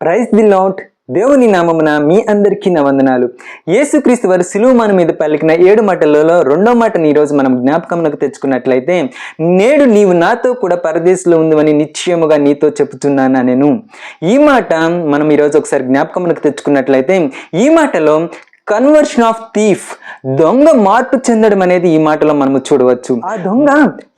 Praise the lord. దేవుని నామమున మీ అందరికీ నా వందనాలు. యేసుక్రీస్తు వారు సిలువ మాను మీద పలికిన 7 మాటలలో రెండో మాటని ఈరోజు మనం జ్ఞాపకంలోకి తెచ్చుకున్నట్లయితే, నేడు నీవు నాతో కూడా పరదేశంలో ఉందని నిశ్చయముగా నీతో చెప్పుచున్నాను నేను. ఈ మాట మనం ఈరోజు ఒకసారి జ్ఞాపకంలోకి తెచ్చుకున్నట్లయితే, ఈ మాటలో కన్వర్షన్ ఆఫ్ థీఫ్, దొంగ మార్పు చెందడం అనేది ఈ మాటలో మనము చూడవచ్చు. ఆ దొంగ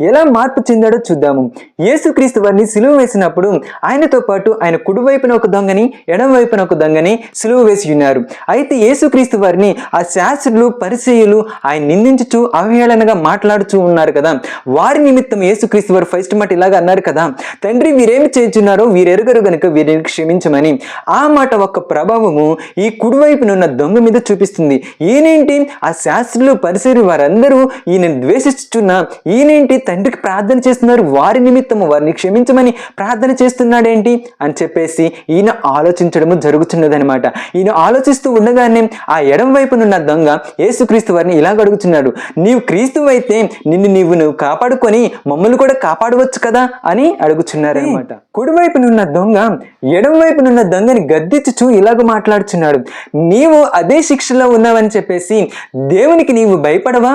ఎలా మార్పు చెందాడో చూద్దాము. యేసుక్రీస్తు వారిని సిలువ వేసినప్పుడు ఆయనతో పాటు ఆయన కుడివైపున ఒక దొంగని, ఎడమ వైపున ఒక దొంగని సిలువ వేసి ఉన్నారు. అయితే యేసుక్రీస్తు వారిని ఆ శాస్త్రులు, పరిసయ్యులు ఆయన నిందించుచు అవహేళనగా మాట్లాడుచూ ఉన్నారు కదా. వారి నిమిత్తం యేసుక్రీస్తు వారు ఫస్ట్ మాట ఇలాగా అన్నారు కదా, తండ్రి వీరేమి చేయుచున్నారో వీరెరుగరు గనుక వీరిని క్షమించమని. ఆ మాట ఒక ప్రభావము ఈ కుడివైపునున్న దొంగ మీద చూపిస్తుంది. ఈయనేంటి ఆ శాస్త్రులు, పరిసయ్యులు వారందరూ ఈయన ద్వేషిస్తున్నా, ఈయనేంటి తండ్రికి ప్రార్థన చేస్తున్నారు, వారి నిమిత్తము వారిని క్షమించమని ప్రార్థన చేస్తున్నాడేంటి అని చెప్పేసి ఈయన ఆలోచించడము జరుగుతున్నది అనమాట. ఈయన ఆలోచిస్తూ ఉండగానే ఆ ఎడం వైపునున్న దొంగ యేసుక్రీస్తు వారిని ఇలాగ అడుగుతున్నాడు, నీవు క్రీస్తు అయితే నువ్వు కాపాడుకొని మమ్మల్ని కూడా కాపాడవచ్చు కదా అని అడుగుతున్నారనమాట. కుడివైపునున్న దొంగ ఎడం వైపునున్న దొంగని గద్దించుచు ఇలాగ మాట్లాడుచున్నాడు, నీవు అదే శిక్షలో ఉన్నావని చెప్పేసి దేవునికి నీవు భయపడవా?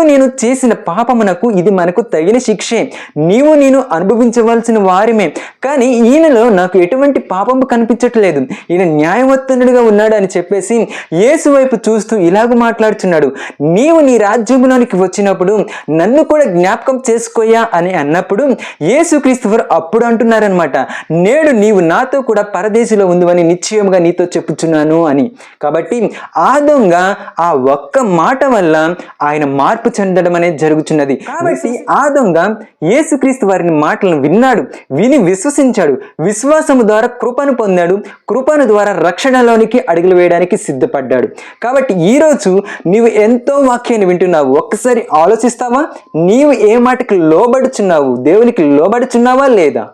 నేను చేసిన పాపమునకు ఇది మనకు తగిన శిక్షే, నేను అనుభవించవలసిన వారిమే. కానీ ఈయనలో నాకు ఎటువంటి పాపము కనిపించట్లేదు, ఈయన న్యాయవంతుడుగా ఉన్నాడు అని చెప్పేసి యేసు వైపు చూస్తూ ఇలాగ మాట్లాడుచున్నాడు. నీవు నీ రాజ్యంలోనికి వచ్చినప్పుడు నన్ను కూడా జ్ఞాపకం చేసుకోయా అని అన్నప్పుడు యేసుక్రీస్తు వారు అప్పుడు అంటున్నారనమాట, నేడు నీవు నాతో కూడా పరదేశంలో ఉందని నిశ్చయముగా నీతో చెప్పుచున్నాను అని. కాబట్టి ఆ దొంగ ఆ ఒక్క మాట వల్ల ఆయన మార్పు చెందడం అనేది జరుగుతున్నది. కాబట్టి ఆ దొంగ యేసుక్రీస్తు వారిని మాటలను విన్నాడు, విని విశ్వసించాడు, విశ్వాసము ద్వారా కృపను పొందాడు, కృపను ద్వారా రక్షణలోనికి అడుగులు వేయడానికి సిద్ధపడ్డాడు. కాబట్టి ఈరోజు నీవు ఎంతో వాక్యాన్ని వింటున్నావు, ఒక్కసారి ఆలోచిస్తావా? నీవు ఏ మాటకి లోబడుచున్నావు? దేవునికి లోబడుచున్నావా లేదా?